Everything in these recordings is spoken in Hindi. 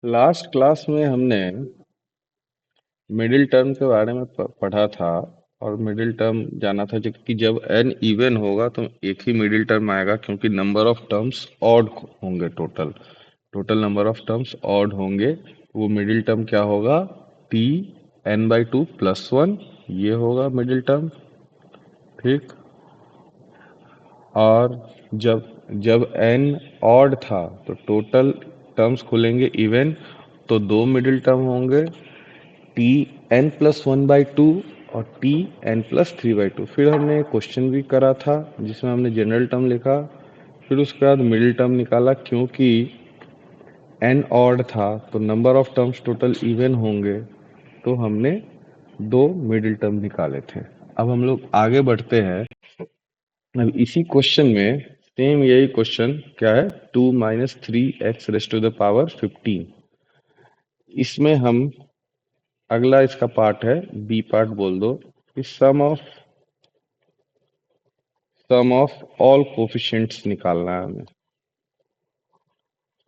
लास्ट क्लास में हमने मिडिल टर्म के बारे में पढ़ा था। और मिडिल टर्म जाना था कि जब n इवन होगा तो एक ही मिडिल टर्म आएगा, क्योंकि नंबर ऑफ टर्म्स ऑड होंगे। Total total number of terms odd होंगे। वो मिडिल टर्म क्या होगा? t n/2 प्लस वन, ये होगा मिडिल टर्म। ठीक। और जब जब n ऑड था तो टोटल टर्म्स खुलेंगे इवन, तो दो मिडिल टर्म होंगे, टी एन प्लस 1/2 और टी एन प्लस 3/2। फिर हमने एक क्वेश्चन भी करा था जिसमें हमने जनरल टर्म लिखा, फिर उसके बाद मिडिल टर्म निकाला। क्योंकि एन ऑड था तो number of terms total even होंगे, तो हमने दो मिडिल टर्म निकाले थे। अब हम लोग आगे बढ़ते हैं। अब इसी क्वेश्चन में सेम यही क्वेश्चन क्या है, 2 minus 3x raised to the power 15। इसमें हम अगला इसका पार्ट है, बी पार्ट बोल दो, कि सम ऑफ ऑल कोफिशिएंट्स निकालना है हमें।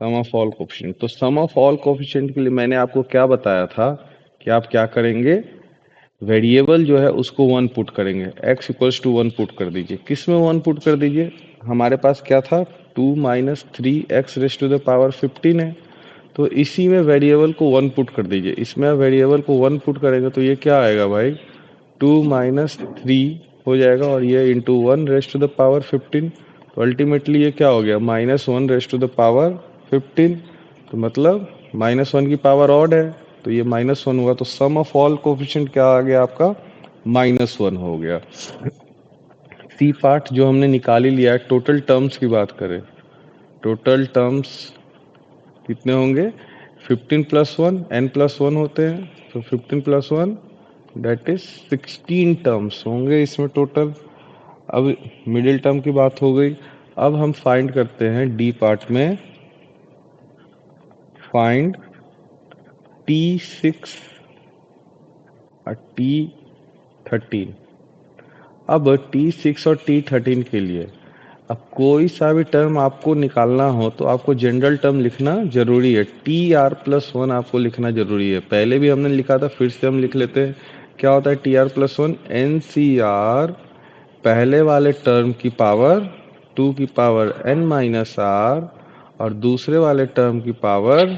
सम ऑफ ऑल कोफिशिएंट, तो सम ऑफ ऑल कोफिशिएंट के लिए मैंने आपको क्या बताया था कि आप क्या करेंगे, वेरिएबल जो है उसको वन पुट करेंगे। x equals to one put कर दीजिए। किस में वन पुट कर दीजिए? हमारे पास क्या था, 2 minus 3x raised to the power 15 है, तो इसी में वेरिएबल को वन पुट कर दीजिए। इसमें वेरिएबल को वन पुट करेंगे तो ये क्या आएगा भाई, 2 माइनस 3 हो जाएगा, और ये into one raised to the power 15। तो अल्टीमेटली ये क्या हो गया, -1 रेस्ट टू द पावर 15। तो मतलब -1 की पावर ऑड है, तो ये -1 हुआ। तो सम ऑफ ऑल कोफिशिएंट क्या आ गया आपका, -1 हो गया। सी पार्ट जो हमने निकाल ही लिया है। टोटल टर्म्स की बात करें, टोटल टर्म्स कितने होंगे, 15 plus one, n plus one होते हैं, तो 15 plus one that is 16 terms होंगे इसमें टोटल। अब मिडिल टर्म की बात हो गई। अब हम फाइंड करते हैं डी पार्ट में, फाइंड T6 और T13। अब T6 और T13 के लिए अब कोई सा भी टर्म आपको निकालना हो तो आपको जनरल टर्म लिखना जरूरी है। TR+1 आपको लिखना जरूरी है। पहले भी हमने लिखा था, फिर से हम लिख लेते हैं। क्या होता है TR+1? NCR पहले वाले टर्म की पावर 2 की पावर n-r, और दूसरे वाले टर्म की पावर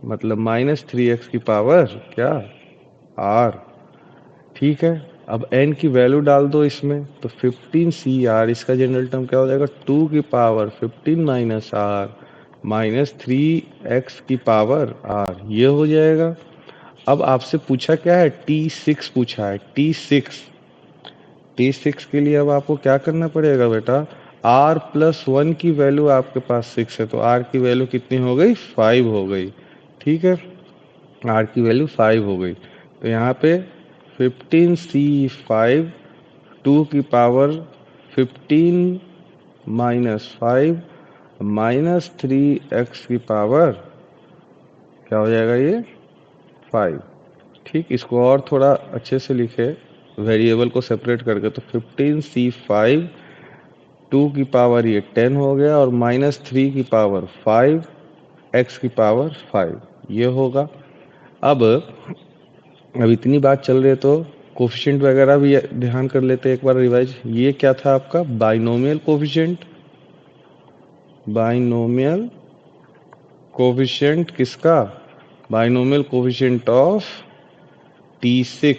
मतलब -3x की पावर क्या, r। ठीक है। अब n की वैल्यू डाल दो इसमें, तो 15CR, इसका जनरल टर्म क्या हो जाएगा, 2 की पावर 15 - r -3x की पावर r, ये हो जाएगा। अब आपसे पूछा क्या है, T6 पूछा है। T6 के लिए अब आपको क्या करना पड़ेगा बेटा, r+1 की वैल्यू आपके पास 6 है, तो r की वैल्यू कितनी हो गई, 5 हो गई। ठीक है, r की वैल्यू 5 हो गई। तो यहाँ पे 15C5, 2 की पावर 15 -5 -3x की पावर क्या हो जाएगा, ये 5। ठीक, इसको और थोड़ा अच्छे से लिखे, वेरिएबल को सेपरेट करके, तो 15C5, 2 की पावर ये 10 हो गया, और -3 की पावर 5, x की पावर 5, ये होगा। अब इतनी बात चल रही है तो कोफिशिएंट वगैरह भी ध्यान कर लेते हैं एक बार रिवाइज। ये क्या था आपका, बाइनोमियल कोफिशिएंट। बाइनोमियल कोफिशिएंट किसका, बाइनोमियल कोफिशिएंट ऑफ T6।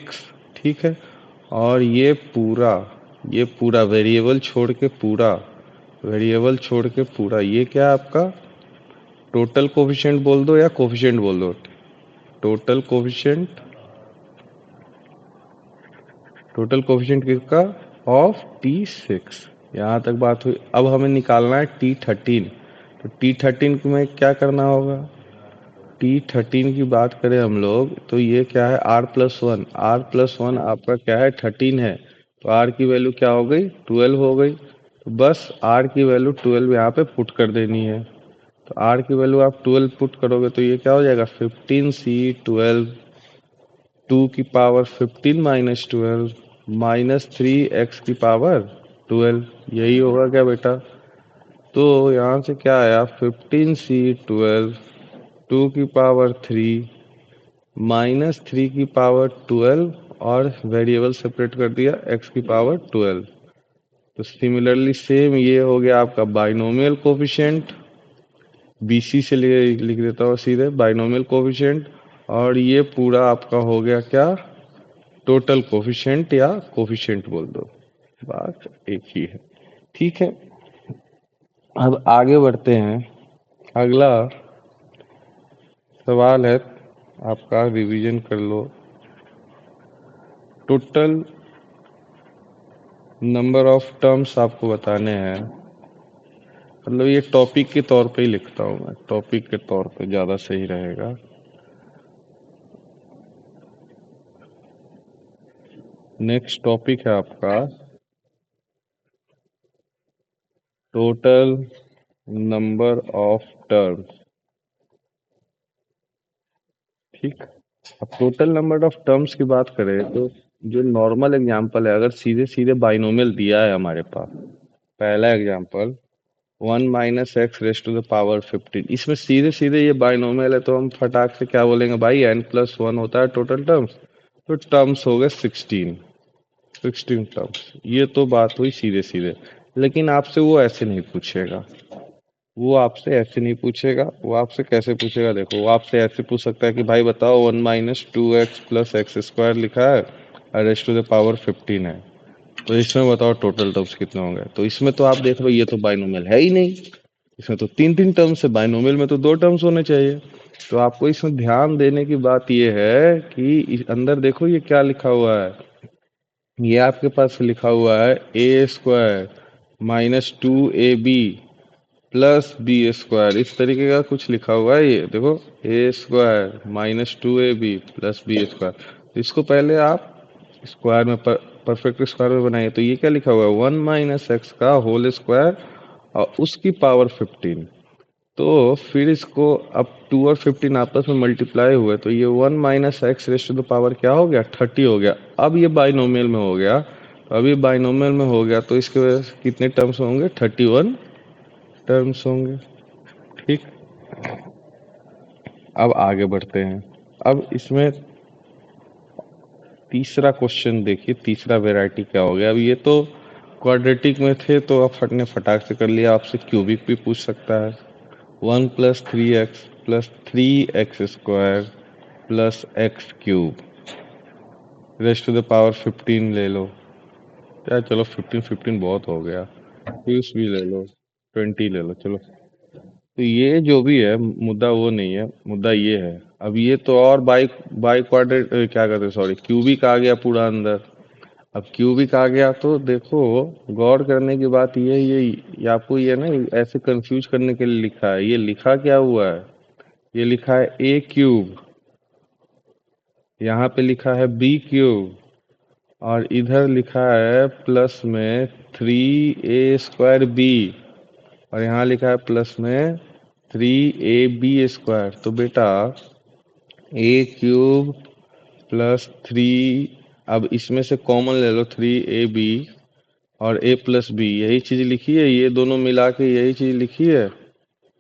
ठीक है। और ये पूरा वेरिएबल छोड़ के पूरा, वेरिएबल छोड़ के पूरा, ये क्या है आपका, टोटल कोफिशिएंट बोल दो या कोफिशिएंट बोल दो, टोटल कोफिशिएंट। टोटल कोफिशिएंट किसका, ऑफ T6। यहाँ तक बात हुई। अब हमें निकालना है T13। तो T13 में क्या करना होगा, T13 की बात करें हम लोग तो ये क्या है, r+1। r+1 आपका क्या है, 13 है, तो r की वैल्यू क्या हो गई, 12 हो गई। तो बस r की वैल्यू 12 यहाँ पे पुट कर देनी है। तो r की वैल्यू आप 12 पुट करोगे तो ये क्या हो जाएगा, 15C12, 2 की पावर 15 -12 -3x की पावर 12, यही होगा क्या बेटा। तो यहाँ से क्या आया, 15C12 2 की पावर 3 माइनस 3 की पावर 12 और वेरिएबल सेपरेट कर दिया x की पावर 12। तो सिमिलरली सेम ये हो गया आपका बाइनोमियल कोफिशिएंट, BC से लिख देता हूँ सीधे बाइनोमियल कोफिशिएंट, और ये पूरा आपका हो गया क्या, टोटल कोफिशिएंट या कोफिशिएंट बोल दो, बात एक ही है। ठीक है, अब आगे बढ़ते हैं। अगला सवाल है आपका, रिवीजन कर लो। टोटल नंबर ऑफ टर्म्स आपको बताने हैं, मतलब ये टॉपिक के तौर पे ही लिखता हूँ मैं, टॉपिक के तौर पे ज़्यादा सही रहेगा। नेक्स्ट टॉपिक है आपका टोटल नंबर ऑफ टर्म्स। ठीक, अब टोटल नंबर ऑफ टर्म्स की बात करें तो जो नॉर्मल एग्जांपल है, अगर सीधे सीधे बाइनोमियल दिया है हमारे पास, पहला example 1 minus x raise to the power 15, इसमें सीधे सीधे ये बाइनोमियल है, तो हम फटाक से क्या बोलेंगे भाई, n+1 होता है टोटल टर्म्स, तो टर्म्स हो गए 16 टर्म्स। ये तो बात हुई सीधे सीधे, लेकिन आपसे वो ऐसे नहीं पूछेगा, वो आपसे ऐसे नहीं पूछेगा। वो आपसे कैसे पूछेगा, देखो, वो आपसे ऐसे पूछ सकता है कि भाई बताओ 1 minus 2x plus x square लिखा है और रेस टू द पावर 15 है, तो इसमें बताओ टोटल टर्म्स कितने होंगे। तो इसमें तो आप देख रहे हो ये तो बाइनोमियल है ही नहीं, इसमें तो तीन तीन टर्म्स है, बाइनोमियल में तो दो टर्म्स होने चाहिए। तो आपको इसमें ध्यान देने की बात ये है कि अंदर देखो ये क्या लिखा हुआ है, ये आपके पास लिखा हुआ है a square minus 2ab plus b square, इस तरीके का कुछ लिखा हुआ है। ये देखो a square minus 2ab plus b square, तो इसको पहले आप स्क्वायर में परफेक्ट स्क्वायर में बनाइए। तो ये क्या लिखा हुआ है, 1 माइनस एक्स का होल स्क्वायर और उसकी पावर 15। तो फिर इसको अब 2 और 15 आपस में मल्टीप्लाई हुए, तो ये 1 minus x raise to the power क्या हो गया, 30 हो गया। अब ये बाइनोमियल में हो गया, तो अभी बाइनोमियल में हो गया तो इसके वजह से कितने टर्म्स होंगे, 31 टर्म्स होंगे। ठीक, अब आगे बढ़ते हैं। अब इसमें तीसरा क्वेश्चन देखिए, तीसरा वैरायटी क्या हो गया। अब ये तो क्वाड्रेटिक में थे तो आप फटने फटाक से कर लिया, आपसे क्यूबिक भी पूछ सकता है। 1 plus 3x plus 3x square plus x cube raised to the power 15 ले लो, क्या, चलो 15 बहुत हो गया, 20 भी ले लो, 20 ले लो, चलो। तो ये जो भी है मुद्दा वो नहीं है, मुद्दा ये है। अब ये तो और बाई बाई क्वाड्रेट क्या कहते हैं, सॉरी, क्यूबिक आ गया पूरा अंदर। अब क्यूबिक आ गया तो देखो, गौर करने की बात ये आपको ये ना ऐसे कंफ्यूज करने के लिए लिखा है। ये लिखा क्या हुआ है, ये लिखा है ए क्यूब, यहाँ पे लिखा है बी क्यूब, और इधर लिखा है प्लस में 3a² b, और यहाँ लिखा है प्लस में 3ab²। तो बेटा ए क्यूब प्लस 3, अब इसमें से कॉमन ले लो 3ab और a प्लस बी, यही चीज लिखी है, ये दोनों मिला के यही चीज लिखी है,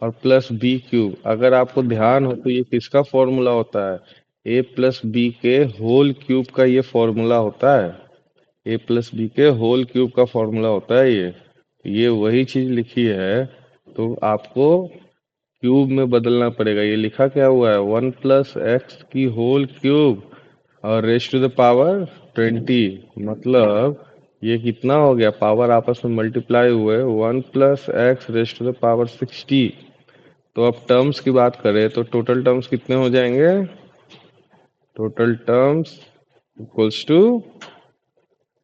और प्लस बी क्यूब। अगर आपको ध्यान हो तो ये किसका फॉर्मूला होता है, ए प्लस बी के होल क्यूब का ये फॉर्मूला होता है, ए प्लस बी के होल क्यूब का फॉर्मूला होता है ये वही चीज लिखी है। तो आपको क्यूब में बदलना पड़ेगा। ये लिखा क्या हुआ है, 1 प्लस एक्स की होल क्यूब और रेस टू द पावर 20, मतलब ये कितना हो गया, पावर आपस में मल्टीप्लाई हुए, 1 plus x raise to the power 60। तो अब टर्म्स की बात करें तो टोटल टर्म्स कितने हो जाएंगे, टोटल टर्म्स इक्वल्स टू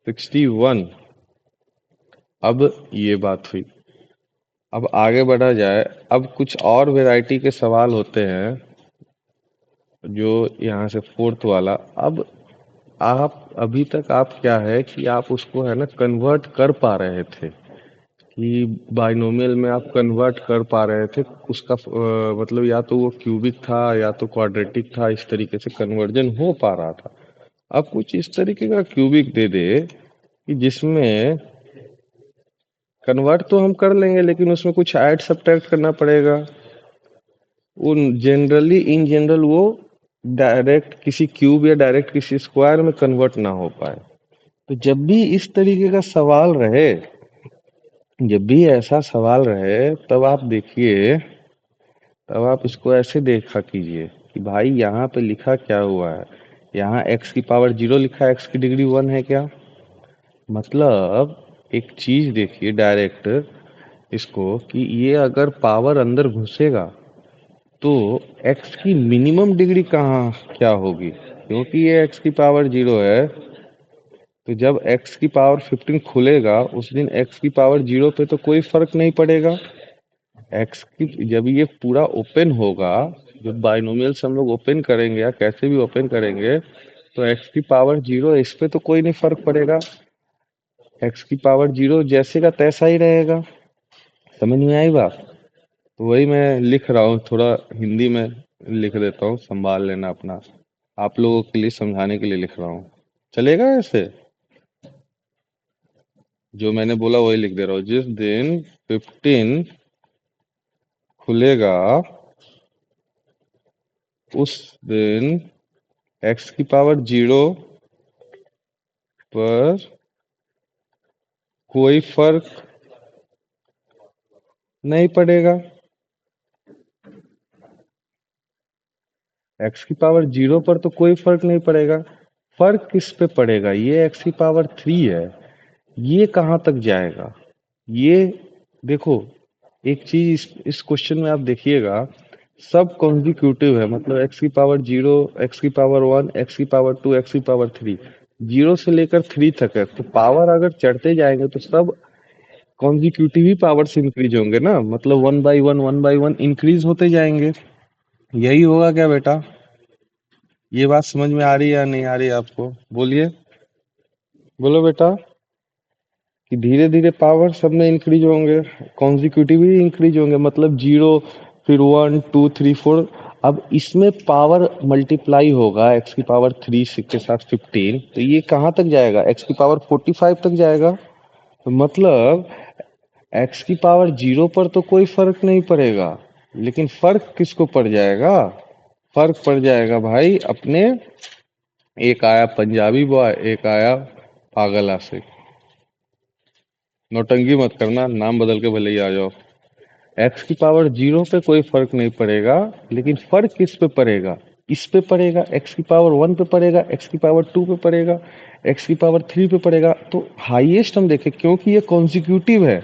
61। अब ये बात हुई, अब आगे बढ़ा जाए। अब कुछ और वैरायटी के सवाल होते हैं, जो यहाँ से फोर्थ वाला। अब आप अभी तक आप क्या है कि आप उसको है ना कन्वर्ट कर पा रहे थे, कि बाइनोमियल में आप कन्वर्ट कर पा रहे थे उसका मतलब या तो वो क्यूबिक था या तो क्वाड्रेटिक था, इस तरीके से कन्वर्जन हो पा रहा था। अब कुछ इस तरीके का क्यूबिक दे दे कि जिसमें कन्वर्ट तो हम कर लेंगे लेकिन उसमें कुछ ऐड सब्ट्रैक्ट करना पड़ेगा। वो जनरली इन जनरल वो डायरेक्ट किसी क्यूब या डायरेक्ट किसी स्क्वायर में कन्वर्ट ना हो पाए। तो जब भी इस तरीके का सवाल रहे, जब भी ऐसा सवाल रहे, तब आप देखिए, तब आप इसको ऐसे देखा कीजिए कि भाई यहाँ पे लिखा क्या हुआ है। यहाँ x की पावर 0 लिखा है, x की डिग्री 1 है क्या? मतलब एक चीज देखिए डायरेक्ट इसको कि ये अगर पावर अंदर घुसेगा तो x की मिनिमम डिग्री कहाँ क्या होगी? क्योंकि ये x की पावर 0 है, तो जब x की पावर 15 खुलेगा उस दिन x की पावर 0 पे तो कोई फर्क नहीं पड़ेगा। एक्स की जब ये पूरा ओपन होगा, जब बाइनोमियल्स हम लोग ओपन करेंगे या कैसे भी ओपन करेंगे, तो एक्स की पावर 0 इस पे तो कोई नहीं फर्क पड़ेगा। एक्स की पावर 0 जैसे का तैसा ही रहेगा। समझ में आई बात? तो वही मैं लिख रहा हूँ, थोड़ा हिंदी में लिख देता हूँ, संभाल लेना अपना। आप लोगों के लिए समझाने के लिए लिख रहा हूँ। चलेगा ऐसे? जो मैंने बोला वही लिख दे रहा हूँ। जिस दिन 15 खुलेगा उस दिन एक्स की पावर 0 पर कोई फर्क नहीं पड़ेगा। एक्स की पावर 0 पर तो कोई फर्क नहीं पड़ेगा। फर्क किस पे पड़ेगा? ये एक्स की पावर 3 है, ये कहाँ तक जाएगा? ये देखो, एक चीज इस क्वेश्चन में आप देखिएगा, सब कॉन्जिक्यूटिव है। मतलब एक्स की पावर 0, एक्स की पावर 1, एक्स की पावर 2, एक्स की पावर 3, 0 से लेकर 3 तक है। तो पावर अगर चढ़ते जाएंगे तो सब कॉन्जिक्यूटिव ही पावर्स इंक्रीज होंगे ना, मतलब 1 बाई 1 इंक्रीज होते जाएंगे। यही होगा क्या बेटा? ये बात समझ में आ रही है या नहीं आ रही है आपको? बोलिए, बोलो बेटा। कि धीरे धीरे पावर सब में इंक्रीज होंगे, कॉन्जिक्यूटिवली इंक्रीज होंगे, मतलब 0, फिर 1 2 3 4। अब इसमें पावर मल्टीप्लाई होगा एक्स की पावर 3 के साथ 15, तो ये कहाँ तक जाएगा? एक्स की पावर 45 तक जाएगा। तो मतलब एक्स की पावर 0 पर तो कोई फर्क नहीं पड़ेगा, लेकिन फर्क किसको पड़ जाएगा? फर्क पड़ जाएगा भाई अपने, एक आया पंजाबी बॉय, एक आया पागल आशिक। नौटंकी मत करना, नाम बदल के भले ही आ जाओ। एक्स की पावर 0 पे कोई फर्क नहीं पड़ेगा, लेकिन फर्क किस पे पड़ेगा? इस पे पड़ेगा, एक्स की पावर 1 पे पड़ेगा, एक्स की पावर 2 पे पड़ेगा, एक्स की पावर 3 पे पड़ेगा। तो हाईएस्ट हम देखें, क्योंकि ये कॉन्जिक्यूटिव है,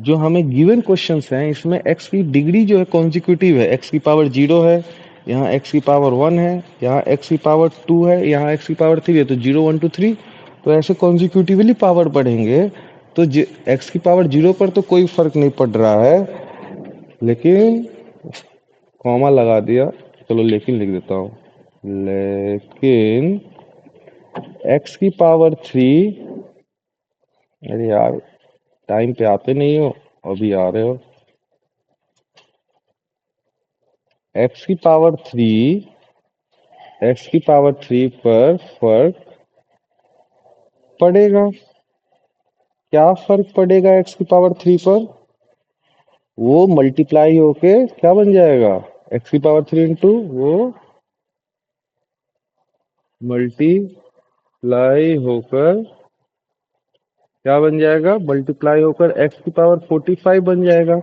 जो हमें गिवन क्वेश्चंस हैं इसमें एक्स की डिग्री जो है कॉन्जिक्यूटिव है। एक्स की पावर 0 है, यहाँ एक्स की पावर 1 है, यहाँ एक्स की पावर 2 है, यहाँ एक्स की पावर 3 है, तो 0 1 2 3। तो ऐसे कॉन्जिक्यूटिवली पावर बढ़ेंगे। तो एक्स की पावर 0 पर तो कोई फर्क नहीं पड़ रहा है, लेकिन कॉमा लगा दिया, चलो लेकिन लिख देता हूँ। लेकिन एक्स की पावर 3, अरे यार टाइम पे आते नहीं हो, अभी आ रहे हो। एक्स की पावर 3, एक्स की पावर 3 पर फर्क पड़ेगा। क्या फर्क पड़ेगा एक्स की पावर 3 पर? वो मल्टीप्लाई होके क्या बन जाएगा? एक्स की पावर 3 इंटू वो मल्टीप्लाई होकर क्या बन जाएगा? मल्टीप्लाई होकर एक्स की पावर 45 बन जाएगा।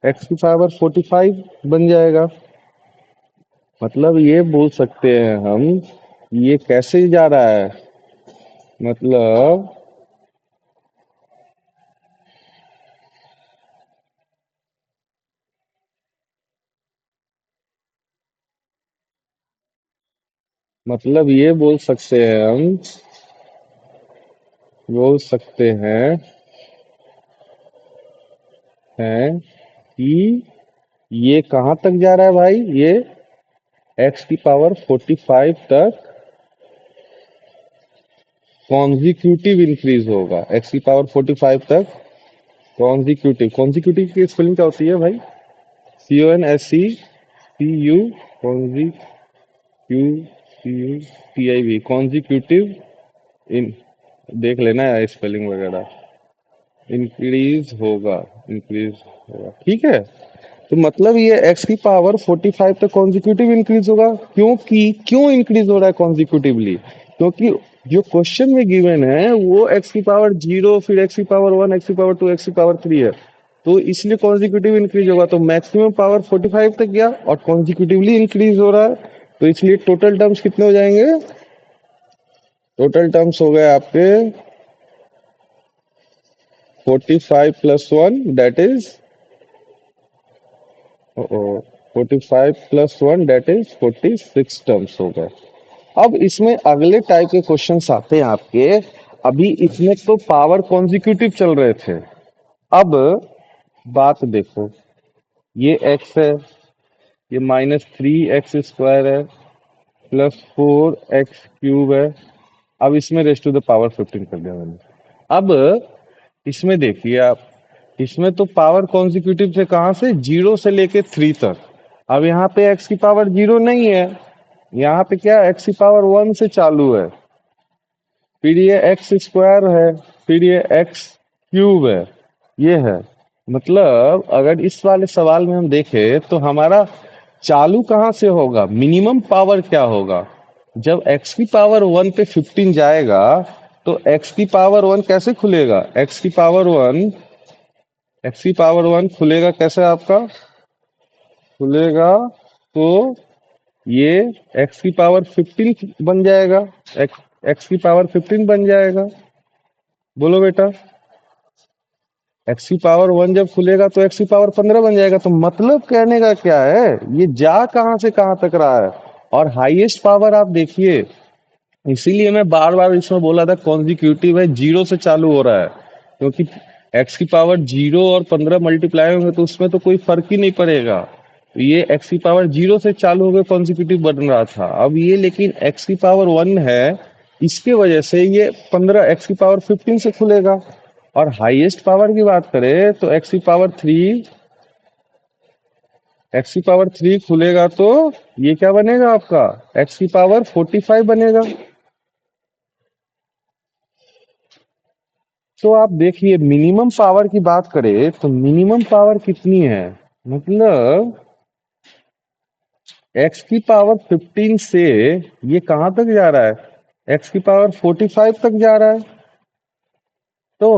एक्स की पावर 45 बन जाएगा। मतलब ये बोल सकते हैं हम, ये कैसे जा रहा है, मतलब ये बोल सकते हैं हम, बोल सकते हैं कि ये कहाँ तक जा रहा है भाई? ये एक्स की पावर 45 तक कॉन्जिक्यूटिव इंक्रीज होगा। एक्स की पावर 45 तक कॉन्जिक्यूटिव, कॉन्जिक्यूटिव की स्पेलिंग क्या होती है भाई? CONSECUTIV, consecutive. इन देख लेना है स्पेलिंग वगैरह। इंक्रीज होगा, इंक्रीज होगा, ठीक है। तो मतलब ये एक्स की पावर 45 तक कॉन्जिक्यूटिव इंक्रीज होगा। क्यों इंक्रीज हो रहा है कॉन्जिक्यूटिवली? क्योंकि जो क्वेश्चन में गिवन है वो एक्स की पावर 0, फिर एक्स की पावर 1, एक्स की पावर 2, एक्स की पावर 3 है। तो इसलिए कॉन्जिक्यूटिव इंक्रीज होगा, तो मैक्सिमम पावर 45 तक गया और कॉन्जिक्यूटिवली इंक्रीज हो रहा है। तो इसलिए टोटल टर्म्स कितने हो जाएंगे? टोटल टर्म्स हो गए आपके 45 plus 1, that is 45 plus 1, that is 46 terms हो गए। अब इसमें अगले टाइप के क्वेश्चंस आते हैं आपके। अभी इसमें तो पावर कॉन्जिक्यूटिव चल रहे थे। अब बात देखो, ये x है, ये -3x² है, +4x³ है। अब इसमें रेस्ट टू द पावर 15 कर दिया मैंने। अब इसमें देखिए आप, इसमें तो पावर कॉन्जिक्यूटिव थे कहाँ से? 0 से लेके 3 तक। अब यहाँ पे x की पावर 0 नहीं है, यहाँ पे क्या x की पावर 1 से चालू है, फिर ये x² है, फिर ये x³ है, ये है। मतलब अगर इस वाले सवाल में हम देखें तो हमारा चालू कहाँ से होगा, मिनिमम पावर क्या होगा? जब x की पावर 1 पे 15 जाएगा तो x की पावर 1 कैसे खुलेगा? x की पावर 1 खुलेगा कैसे आपका? खुलेगा तो ये x की पावर 15 बन जाएगा, x की पावर 15 बन जाएगा। बोलो बेटा, एक्स की पावर 1 जब खुलेगा तो एक्स की पावर 15 बन जाएगा। तो मतलब कहने का क्या है, ये जा कहां से कहां तक रहा है। और हाईएस्ट पावर आप देखिए, इसीलिए मैं बार बार इसमें बोला था कॉन्जिक्यूटिव है, 0 से चालू हो रहा है। क्योंकि एक्स की पावर 0 और 15 मल्टीप्लाई होंगे तो उसमें तो कोई फर्क ही नहीं पड़ेगा। तो ये एक्स की पावर 0 से चालू होकर कॉन्जिक्यूटिव बन रहा था। अब ये लेकिन एक्स की पावर 1 है, इसके वजह से ये 15 एक्स की पावर 15 से खुलेगा। और हाईएस्ट पावर की बात करें तो एक्स की पावर 3 खुलेगा तो ये क्या बनेगा आपका? एक्स की पावर 45 बनेगा। तो आप देखिए, मिनिमम पावर की बात करें तो मिनिमम पावर कितनी है? मतलब एक्स की पावर 15 से ये कहां तक जा रहा है? एक्स की पावर 45 तक जा रहा है। तो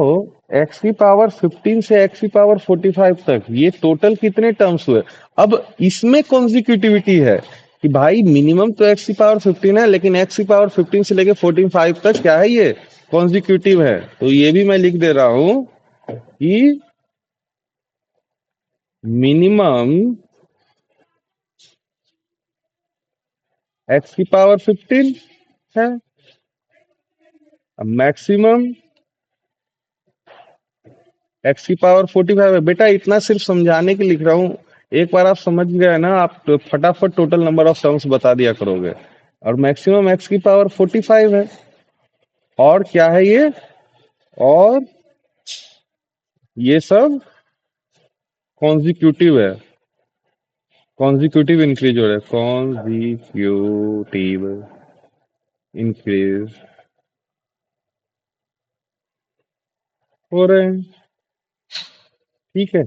एक्स की पावर 15 से एक्स की पावर 45 तक ये टोटल कितने टर्म्स हुए? अब इसमें कॉन्जिक्यूटिविटी है कि भाई मिनिमम तो एक्स की पावर 15 है, लेकिन एक्स की पावर 15 से लेके 45 तक क्या है, ये कॉन्जिक्यूटिव है। तो ये भी मैं लिख दे रहा हूं कि मिनिमम एक्स की पावर 15 है, मैक्सिमम एक्स की पावर 45 है। बेटा इतना सिर्फ समझाने के लिख रहा हूँ, एक बार आप समझ गए ना, आप तो फटाफट टोटल नंबर ऑफ टर्म्स बता दिया करोगे। और मैक्सिमम एक्स की पावर 45 है। और क्या है ये? और ये सब कॉन्जिक्यूटिव है, कॉन्जिक्यूटिव इंक्रीज हो रहा है, कॉन्जिक्यूटिव इंक्रीज हो रहे हैं। ठीक है,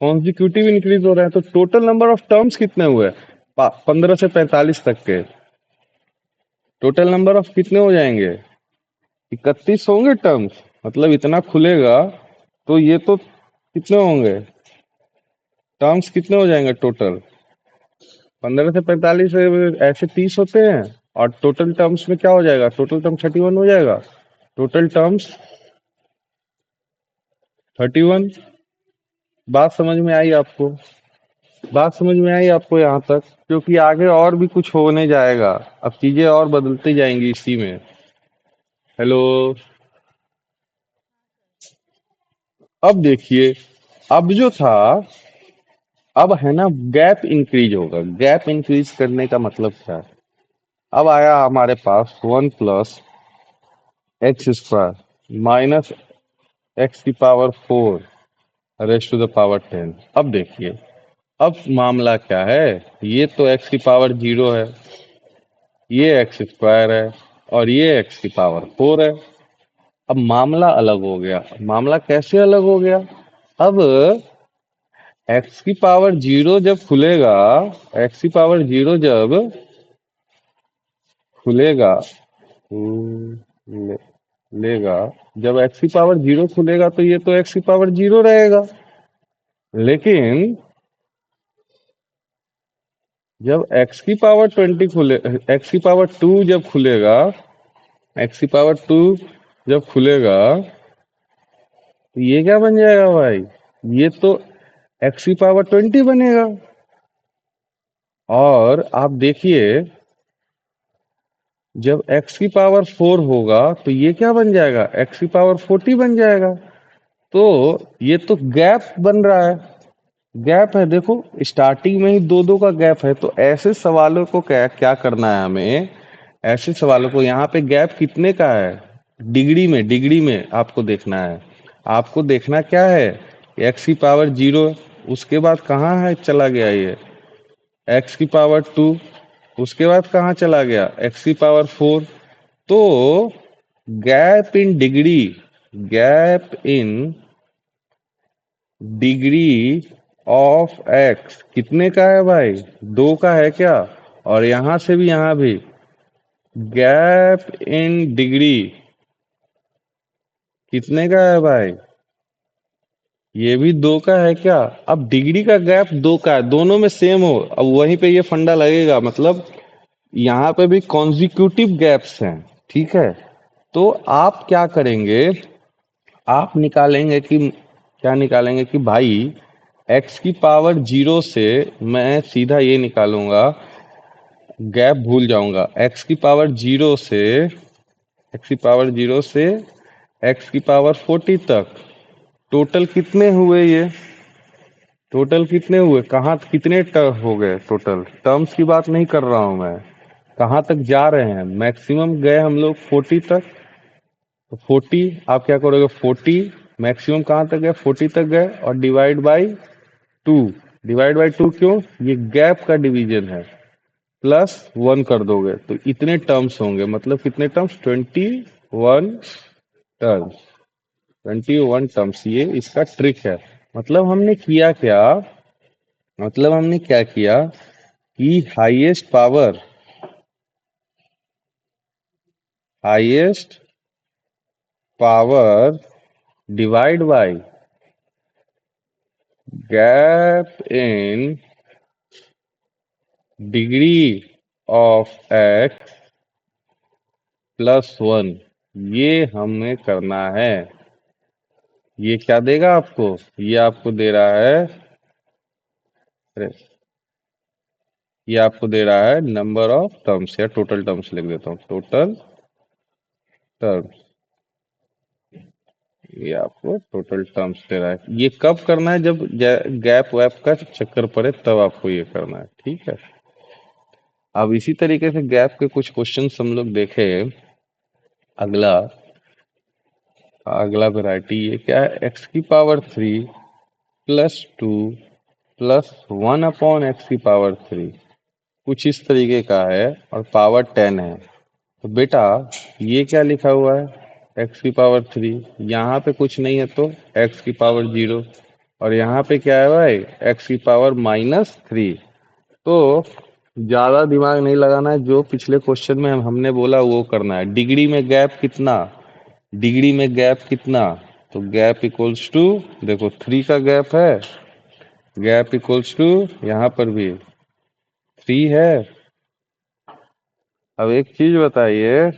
कॉन्जिक्यूटिव इंक्रीज हो रहा है। तो टोटल नंबर ऑफ टर्म्स कितने हुए? 15 से 45 तक के टोटल नंबर ऑफ कितने हो जाएंगे? 31 होंगे टर्म्स। मतलब इतना खुलेगा तो ये तो कितने होंगे टर्म्स, कितने हो जाएंगे टोटल? 15 से 45 ऐसे 30 होते हैं। और टोटल टर्म्स में क्या हो जाएगा? टोटल टर्म 31 हो जाएगा। Total terms 31। बात समझ में आई आपको? बात समझ में आई आपको यहाँ तक? क्योंकि आगे और भी कुछ होने जाएगा, अब चीजें और बदलती जाएंगी इसी में। हेलो। अब देखिए, अब जो था, अब है ना गैप इंक्रीज होगा। गैप इंक्रीज करने का मतलब क्या है? अब आया हमारे पास 1 + x² -x⁴ raised to the power 10। अब देखिए, अब मामला क्या है, ये तो x की पावर 0 है, ये x² है, और ये x⁴ है। अब मामला अलग हो गया। मामला कैसे अलग हो गया? अब एक्स की पावर जीरो जब खुलेगा, एक्स की पावर जीरो जब खुलेगा, ले, लेगा, जब एक्स की पावर जीरो खुलेगा तो ये तो एक्स की पावर जीरो रहेगा। लेकिन जब एक्स की पावर 20 खुले, एक्स की पावर टू जब खुलेगा, एक्स की पावर टू जब खुलेगा तो ये क्या बन जाएगा भाई? ये तो एक्स की पावर 20 बनेगा। और आप देखिए, जब एक्स की पावर 4 होगा तो ये क्या बन जाएगा? एक्स की पावर 40 बन जाएगा। तो ये तो गैप बन रहा है, गैप है। देखो स्टार्टिंग में ही दो दो का गैप है। तो ऐसे सवालों को क्या क्या करना है हमें? ऐसे सवालों को, यहाँ पे गैप कितने का है? डिग्री में आपको देखना है। आपको देखना क्या है? एक्स की पावर जीरो, उसके बाद कहाँ है चला गया ये? एक्स की पावर टू, उसके बाद कहाँ चला गया? एक्स की पावर फोर। तो gap in degree, gap in degree of x कितने का है भाई? दो का है क्या? और यहां से भी यहां भी गैप इन डिग्री कितने का है भाई? ये भी दो का है क्या? अब डिग्री का गैप दो का है, दोनों में सेम हो, अब वहीं पे ये फंडा लगेगा। मतलब यहाँ पे भी कॉन्जिक्यूटिव गैप्स हैं, ठीक है। तो आप क्या करेंगे? आप निकालेंगे कि क्या निकालेंगे कि भाई एक्स की पावर जीरो से मैं सीधा ये निकालूंगा, गैप भूल जाऊंगा। एक्स की पावर जीरो से, एक्स की पावर जीरो से एक्स की पावर 40 तक टोटल कितने हुए ये? टोटल कितने हुए? कहाँ कितने हो गए टोटल? टर्म्स की बात नहीं कर रहा हूं मैं, कहाँ तक जा रहे हैं? मैक्सिमम गए हम लोग 40 तक। तो 40 आप क्या करोगे? 40 मैक्सिमम कहाँ तक गए? 40 तक गए, और divide by to. Divide by to क्यों? ये गैप का डिवीजन है। प्लस वन कर दोगे तो इतने टर्म्स होंगे। मतलब कितने टर्म्स? 21 टर्म्स। 21 टर्म्स, ये इसका ट्रिक है। मतलब हमने किया क्या? मतलब हमने क्या किया कि highest power divide by gap in degree of x plus one, ये हमें करना है। ये क्या देगा आपको? ये आपको दे रहा है, अरे, ये आपको दे रहा है नंबर ऑफ टर्म्स, या टोटल टर्म्स लिख देता हूँ, टोटल टर्म्स। ये आपको टोटल टर्म्स दे रहा है। ये कब करना है? जब गैप वैप का चक्कर पड़े तब आपको ये करना है, ठीक है। अब इसी तरीके से गैप के कुछ क्वेश्चन हम लोग देखे। अगला, अगला वैरायटी ये क्या है? एक्स की power three plus two plus one upon x की पावर थ्री, कुछ इस तरीके का है, और पावर 10 है। तो बेटा ये क्या लिखा हुआ है? एक्स की पावर थ्री, यहाँ पे कुछ नहीं है तो एक्स की पावर जीरो, और यहाँ पे क्या है भाई? एक्स की पावर माइनस थ्री। तो ज्यादा दिमाग नहीं लगाना है, जो पिछले क्वेश्चन में हमने बोला वो करना है। डिग्री में गैप कितना? डिग्री में गैप कितना? तो गैप इक्वल्स टू, देखो थ्री का गैप है, गैप इक्वल्स टू यहाँ पर भी थ्री है। अब एक चीज बताइए,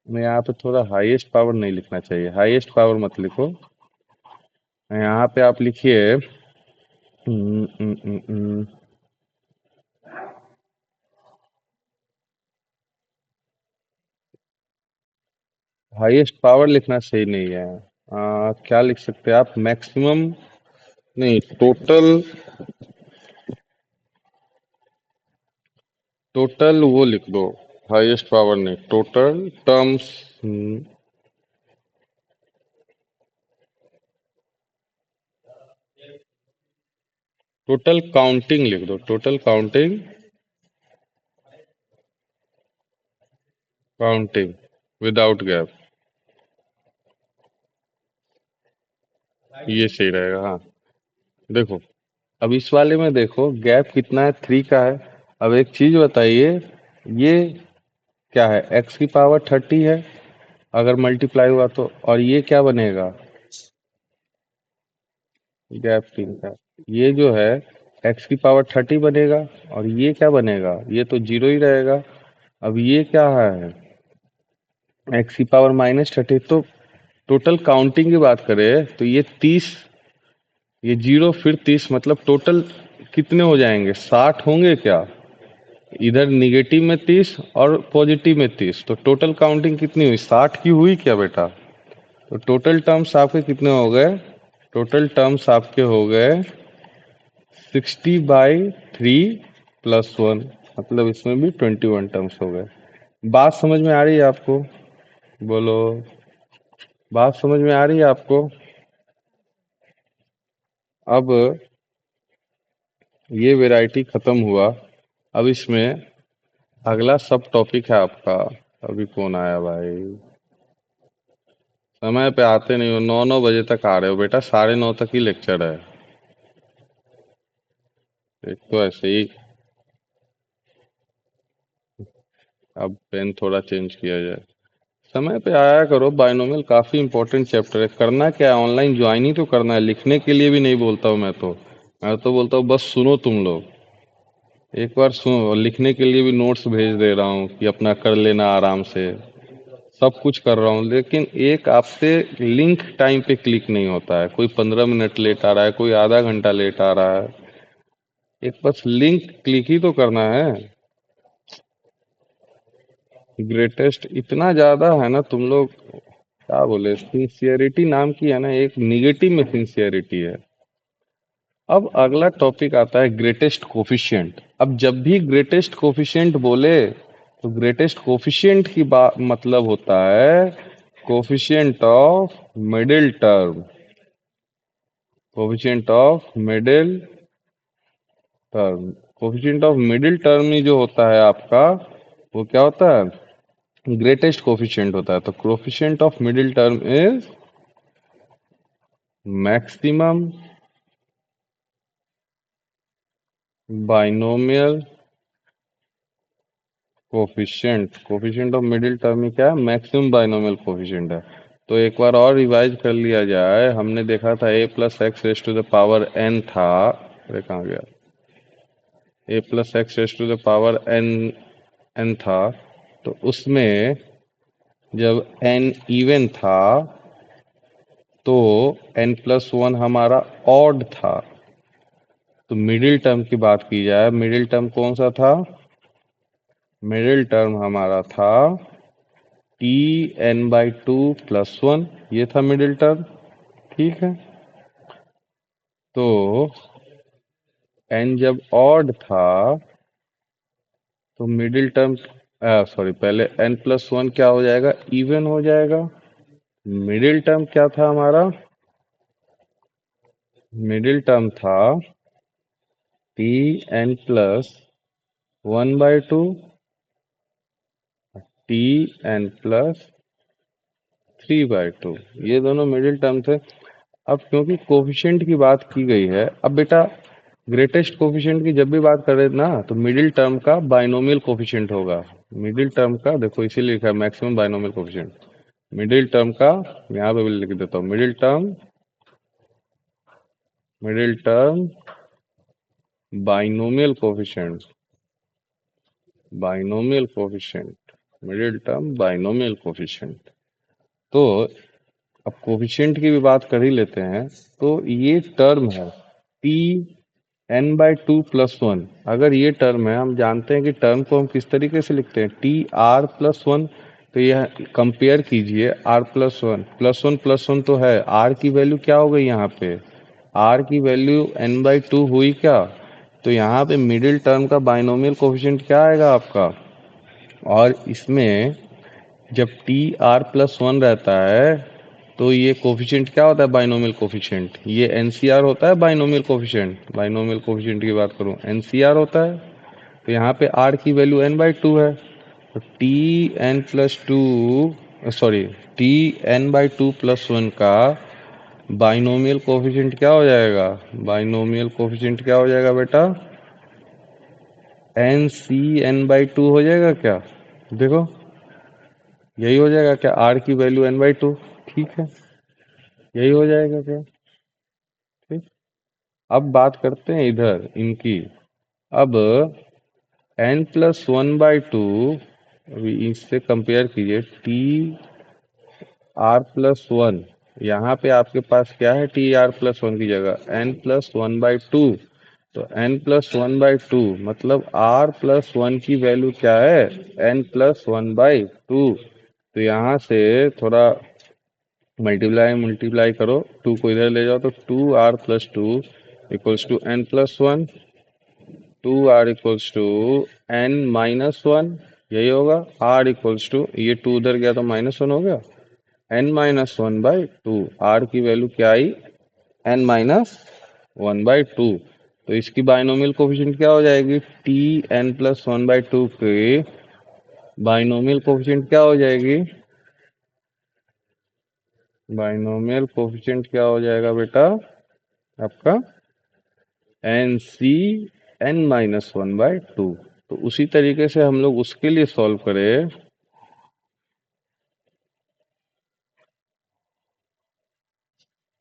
मैं यहाँ पे थोड़ा हाईएस्ट पावर नहीं लिखना चाहिए, हाईएस्ट पावर मत लिखो। यहाँ पे आप लिखिए हाईएस्ट पावर लिखना सही नहीं है। क्या लिख सकते हैं आप? मैक्सिमम नहीं, टोटल, टोटल वो लिख दो। हाईएस्ट पावर नहीं, टोटल टर्म्स। टोटल काउंटिंग लिख दो, total counting, counting without gap. ये सही रहेगा, हाँ। देखो, अब इस वाले में देखो गैप कितना है, 3 का है। अब एक चीज बताइए, ये क्या है, एक्स की पावर 30 है अगर मल्टीप्लाई हुआ तो, और ये क्या बनेगा, गैप 3 का। ये जो है एक्स की पावर 30 बनेगा, और ये क्या बनेगा, ये तो जीरो ही रहेगा। अब ये क्या है, एक्स की पावर -30। तो टोटल काउंटिंग की बात करें तो ये 30, ये जीरो फिर 30, मतलब टोटल कितने हो जाएंगे, 60 होंगे क्या, इधर निगेटिव में 30 और पॉजिटिव में 30, तो टोटल काउंटिंग कितनी हुई, 60 की हुई क्या बेटा। तो टोटल टर्म्स आपके कितने हो गए, टोटल टर्म्स आपके हो गए 60/3 +1, मतलब इसमें भी 21 टर्म्स हो गए। बात समझ में आ रही है आपको, बोलो, बात समझ में आ रही है आपको। अब ये वैरायटी खत्म हुआ। अब इसमें अगला सब टॉपिक है आपका। अभी कौन आया भाई, समय पे आते नहीं हो, 9-9 बजे तक आ रहे हो बेटा, 9:30 तक ही लेक्चर है। एक तो ऐसे ही, अब पेन थोड़ा चेंज किया जाए, समय पे आया करो। बाइनोमियल काफी इंपॉर्टेंट चैप्टर है, करना क्या है, ऑनलाइन ज्वाइन ही तो करना है, लिखने के लिए भी नहीं बोलता हूँ मैं तो बोलता हूँ बस सुनो तुम लोग, एक बार सुनो, लिखने के लिए भी नोट्स भेज दे रहा हूँ कि अपना कर लेना आराम से, सब कुछ कर रहा हूँ, लेकिन एक आपसे लिंक टाइम पे क्लिक नहीं होता है, कोई 15 मिनट लेट आ रहा है, कोई आधा घंटा लेट आ रहा है, एक बस लिंक क्लिक ही तो करना है। ग्रेटेस्ट इतना ज्यादा है ना, तुम लोग क्या बोले, सिंसियरिटी नाम की है ना, एक निगेटिव में सिंसियरिटी है। अब अगला टॉपिक आता है ग्रेटेस्ट कोफिशिएंट। अब जब भी ग्रेटेस्ट कोफिशिएंट बोले तो ग्रेटेस्ट कोफिशिएंट की बात मतलब होता है coefficient of middle term, coefficient of middle term. Coefficient of middle term में जो होता है आपका, वो क्या होता है, ग्रेटेस्ट कोफिशिएंट होता है। तो coefficient of middle term is maximum binomial coefficient. Coefficient of middle term में क्या है, मैक्सिमम बाइनोमियल कोफिशिएंट है। तो एक बार और रिवाइज कर लिया जाए, हमने देखा था a + x raise to the power n था, अरे कहाँ गया, a + x raise to the power n था, तो उसमें जब n इवन था तो n+1 हमारा ऑड था। तो मिडिल टर्म की बात की जाए, मिडिल टर्म कौन सा था, मिडिल टर्म हमारा था Tn/2+1, ये था मिडिल टर्म, ठीक है। तो n जब ऑड था तो मिडिल टर्म, सॉरी, पहले n+1 क्या हो जाएगा, इवन हो जाएगा। मिडिल टर्म क्या था हमारा, मिडिल टर्म था Tn+1/2, Tn+3/2, ये दोनों मिडिल टर्म थे। अब क्योंकि कोफिशिएंट की बात की गई है, अब बेटा ग्रेटेस्ट कोफिशिएंट की जब भी बात करें ना, तो मिडिल टर्म का बाइनोमियल कोफिशिएंट होगा। मिडिल टर्म का देखो इसीलिए लिखा है maximum binomial coefficient, middle term का, यहाँ पे भी लिख देता हूँ, middle term binomial coefficient, binomial coefficient, middle term binomial coefficient. तो अब कोफिशिएंट की भी बात कर ही लेते हैं, तो ये टर्म है टी n/2+1। अगर ये टर्म है, हम जानते हैं कि टर्म को हम किस तरीके से लिखते हैं, Tr+1। तो यह कंपेयर कीजिए, r+1 तो है, r की वैल्यू क्या हो गई यहाँ पे, r की वैल्यू n/2 हुई क्या। तो यहाँ पे मिडिल टर्म का बाइनोमियल कोफिशिएंट क्या आएगा आपका, और इसमें जब Tr+1 रहता है तो ये कोफिशिएंट क्या होता है, बाइनोमियल कोफिशिएंट, ये एनसीआर होता है, बाइनोमियल कोफिशिएंट, बाइनोमियल कोफिशिएंट की बात करूं एनसीआर होता है। तो यहाँ पे r की वैल्यू n/2 है, तो Tn+2, सॉरी, Tn/2+1 का बाइनोमियल कोफिशिएंट क्या हो जाएगा? बाइनोमियल कोफिशिएंट क्या हो जाएगा बेटा? N C n by two हो जाएगा क्या? देखो यही हो जाएगा क्या? आर की वैल्यू एन बाई टू। ठीक है, यही हो जाएगा क्या? ठीक। अब बात करते हैं इधर इनकी। अब n plus one by two, अभी इससे कंपेयर कीजिए। टी आर प्लस वन, यहाँ पे आपके पास क्या है? टी आर प्लस वन की जगह n plus one by two. तो n plus one by two मतलब आर प्लस वन की वैल्यू क्या है? N plus one by two. तो यहाँ से थोड़ा मल्टीप्लाई मल्टीप्लाई करो, टू को इधर ले जाओ तो two r plus two equals to n plus one, two r equals to n minus one, यही होगा। आर इक्वल्स टू, ये टू उधर गया तो माइनस वन हो गया, n minus one by two. R की वैल्यू क्या आई? N minus one by two. तो इसकी बाइनोमियल कोफिशिएंट क्या हो जाएगी? T n plus one by two की बाइनोमियल कोफिशिएंट क्या हो जाएगी? बाइनोमियल कोफिशिएंट क्या हो जाएगा बेटा आपका? N C n minus one by two. तो उसी तरीके से हम लोग उसके लिए सॉल्व करें।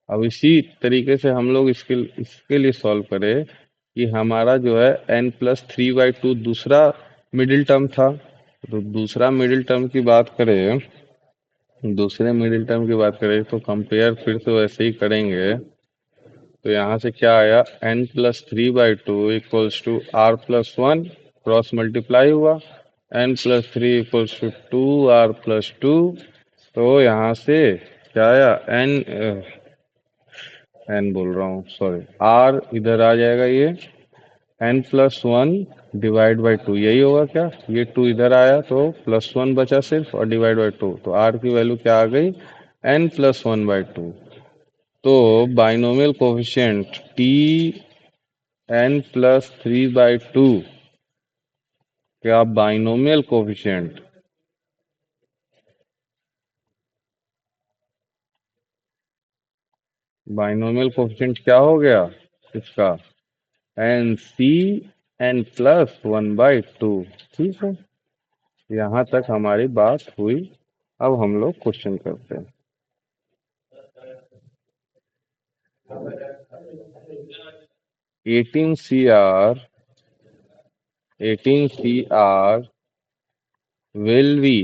अब इसी तरीके से हम लोग इसके इसके लिए सॉल्व करें कि हमारा जो है n plus three by two दूसरा मिडिल टर्म था। तो दूसरा मिडिल टर्म की बात करें, दूसरे मिडिल टर्म की बात करें तो कंपेयर फिर से वैसे ही करेंगे। तो यहाँ से क्या आया? N plus three by two equals to r plus one, cross multiply हुआ, n plus three equals to two r plus two. तो यहाँ से क्या आया? एन बोल रहा हूँ, सॉरी, आर इधर आ जाएगा, ये n plus one divide by two, यही होगा क्या? ये टू इधर आया तो प्लस वन बचा सिर्फ, और डिवाइड बाई टू, तो आर की वैल्यू क्या आ गई? N plus one by two. तो binomial coefficient T n plus three by two, क्या बाइनोमियल कोफिशिएंट, बाइनोमियल कोफिशिएंट क्या हो गया इसका? N C n plus one by two. ठीक है, यहाँ तक हमारी बात हुई। अब हम लोग क्वेश्चन करते हैं। 18 CR will be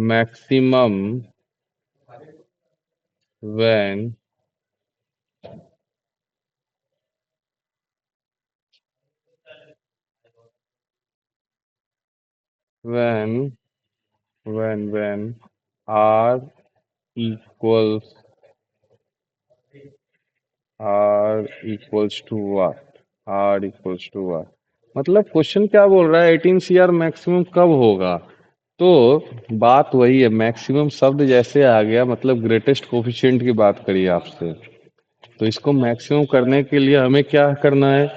maximum when when when R equals R equals to what? R equals to what? मतलब क्वेश्चन क्या बोल रहा है? 18 CR मैक्सिमम कब होगा? तो बात वही है, मैक्सिमम शब्द जैसे आ गया मतलब ग्रेटेस्ट कोफिशिएंट की बात करिए आपसे। तो इसको मैक्सिमम करने के लिए हमें क्या करना है?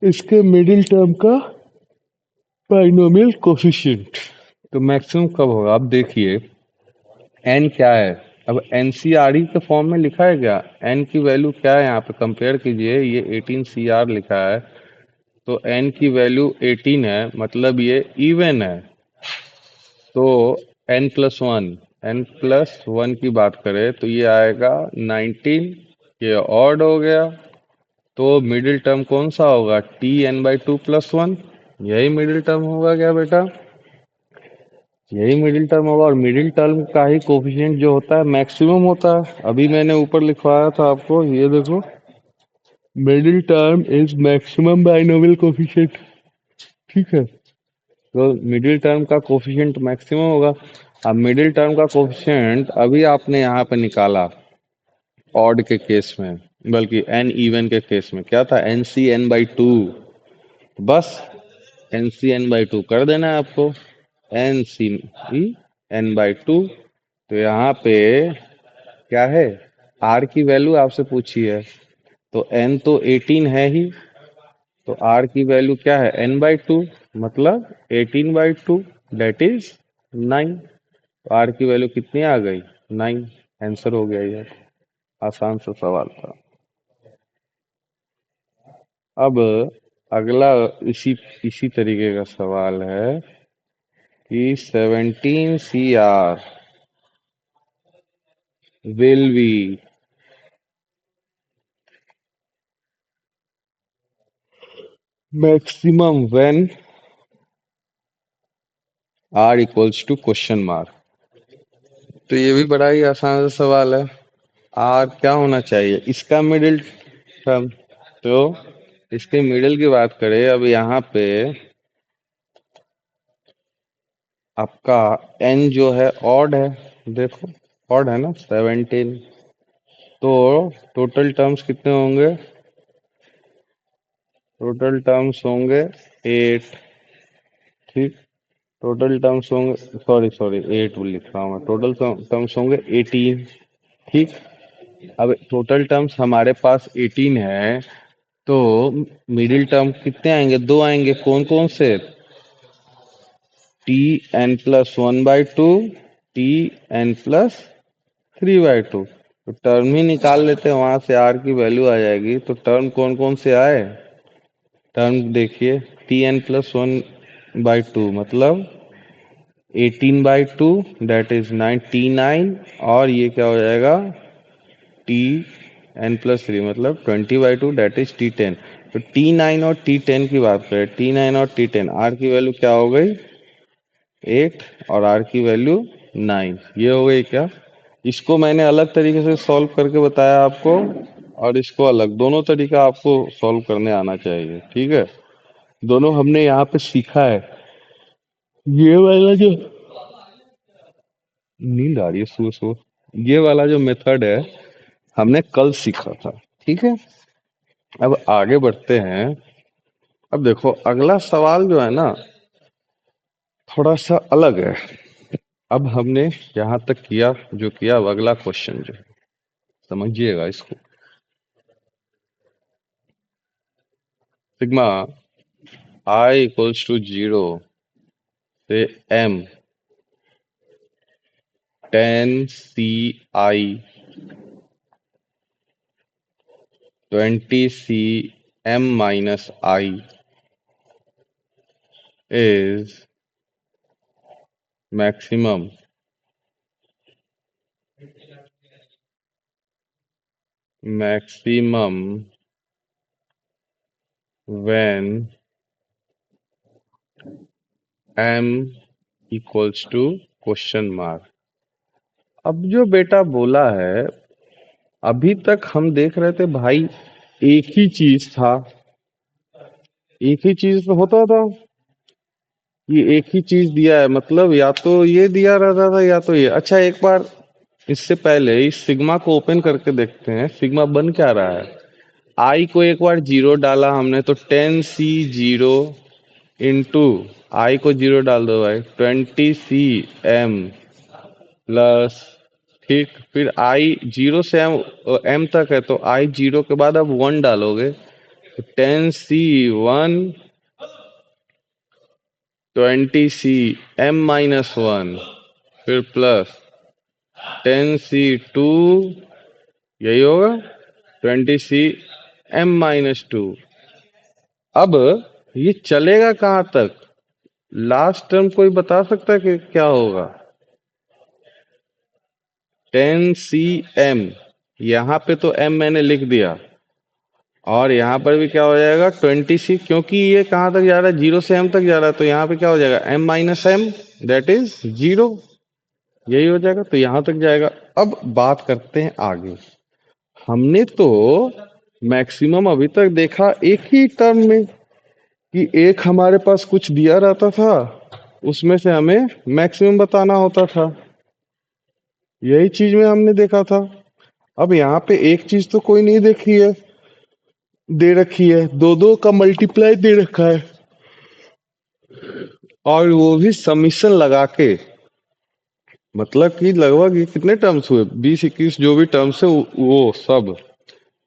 इसके मिडिल टर्म का बाइनोमियल कोफिशिएंट। तो मैक्सिमम कब होगा? अब देखिए एन क्या है। अब एनसीआरई के फॉर्म में लिखा है क्या? एन की वैल्यू क्या है? यहाँ पे कंपेयर कीजिए, ये 18 CR लिखा है तो एन की वैल्यू 18 है, मतलब ये इवन है। तो n plus one, n plus one की बात करें तो ये आएगा 19, ये ऑड हो गया। तो मिडिल टर्म कौन सा होगा? T n by two plus one, यही मिडिल टर्म होगा क्या बेटा? यही मिडिल टर्म होगा, और मिडिल टर्म का ही कोफिशिएंट जो होता है मैक्सिमम होता है। अभी मैंने ऊपर लिखवाया था आपको, ये देखो, middle term is maximum binomial coefficient. ठीक है, तो मिडिल टर्म का कोफिशिएंट मैक्सिमम होगा। अब मिडिल टर्म का कोफिशिएंट अभी आपने यहाँ पे निकाला ऑड के केस में, बल्कि एन इवन के केस में क्या था? N C n by two. बस n C n by two कर देना है आपको, n C n by two. तो यहाँ पे क्या है? आर की वैल्यू आपसे पूछी है, तो एन तो 18 है ही, तो आर की वैल्यू क्या है? एन बाई टू, मतलब 18 बाई टू, दैट इज 9। तो आर की वैल्यू कितनी आ गई? 9। आंसर हो गया ये, आसान सा सवाल था। अब अगला इसी इसी तरीके का सवाल है कि 17 CR will be maximum when R equals to question mark। तो ये भी बड़ा ही आसान सा सवाल है। आर क्या होना चाहिए, इसका मिडिल टर्म। तो इसके मिडिल की बात करें, अब यहाँ पे आपका एन जो है ऑड है, देखो ऑड है ना 17। तो टोटल टर्म्स कितने होंगे, टोटल टर्म्स होंगे 8। ठीक, टोटल टर्म्स होंगे, सॉरी सॉरी 8 लिख रहा हूँ मैं, टोटल टर्म्स होंगे 18। ठीक, अब टोटल टर्म्स हमारे पास 18 है, तो मिडिल टर्म कितने आएंगे, दो आएंगे। कौन कौन से, T n plus 1/2, T n plus 3/2। तो टर्म ही निकाल लेते हैं, वहां से आर की वैल्यू आ जाएगी। तो टर्म कौन कौन से आए, टर्म देखिए, टी एन प्लस 1/2 मतलब 18/2, दैट इज 99। और ये क्या हो जाएगा, टी एन प्लस 3 मतलब 20/2, दैट इज T10। तो T9 और T10 की बात करें, T9 और T10, आर की वैल्यू क्या हो गई 8 और आर की वैल्यू 9, ये हो गई क्या। इसको मैंने अलग तरीके से सॉल्व करके बताया आपको, और इसको अलग, दोनों तरीका आपको सॉल्व करने आना चाहिए। ठीक है, दोनों हमने यहाँ पे सीखा है। ये वाला जो, नींद आ रही है सुबह सुबह, ये वाला जो मेथड है हमने कल सीखा था। ठीक है, अब आगे बढ़ते हैं। अब देखो अगला सवाल जो है ना, थोड़ा सा अलग है। अब हमने यहाँ तक किया जो किया, अब अगला क्वेश्चन जो है, समझिएगा इसको। सिग्मा आई इक्वल्स टू 0 से m 10 CI 20 CM minus I is maximum when m equals to question mark. अब जो बेटा बोला है, अभी तक हम देख रहे थे भाई एक ही चीज था, एक ही चीज तो होता था, ये एक ही चीज दिया है, मतलब या तो ये दिया रहता था या तो ये। अच्छा एक बार इससे पहले इस सिग्मा को ओपन करके देखते हैं, सिग्मा बन क्या रहा है। आई को एक बार जीरो डाला हमने, तो 10 C 0 इंटू आई को जीरो डाल दो भाई, 20 CM प्लस, ठीक, फिर आई जीरो से एम तक है, तो आई जीरो के बाद अब 1 डालोगे, तो 10 C 1 20 CM-1, फिर प्लस 10 C 2, यही होगा 20 CM-2। अब ये चलेगा कहाँ तक, लास्ट टर्म कोई बता सकता है कि क्या होगा। 10 CM, यहाँ पे तो m मैंने लिख दिया, और यहाँ पर भी क्या हो जाएगा 20 C, क्योंकि ये कहाँ तक जा रहा है, 0 से m तक जा रहा है, तो यहाँ पे क्या हो जाएगा m-m, दैट इज 0, यही हो जाएगा, तो यहाँ तक जाएगा। अब बात करते हैं आगे। हमने तो मैक्सिमम अभी तक देखा एक ही टर्म में, कि एक हमारे पास कुछ दिया रहता था, उसमें से हमें मैक्सिमम बताना होता था, यही चीज में हमने देखा था। अब यहाँ पे एक चीज तो कोई नहीं देखी है, दे रखी है, दो दो का मल्टीप्लाई दे रखा है, और वो भी समीशन लगा के, मतलब कि लगभग ये कितने टर्म्स हुए, 20-21 जो भी टर्म्स है वो सब।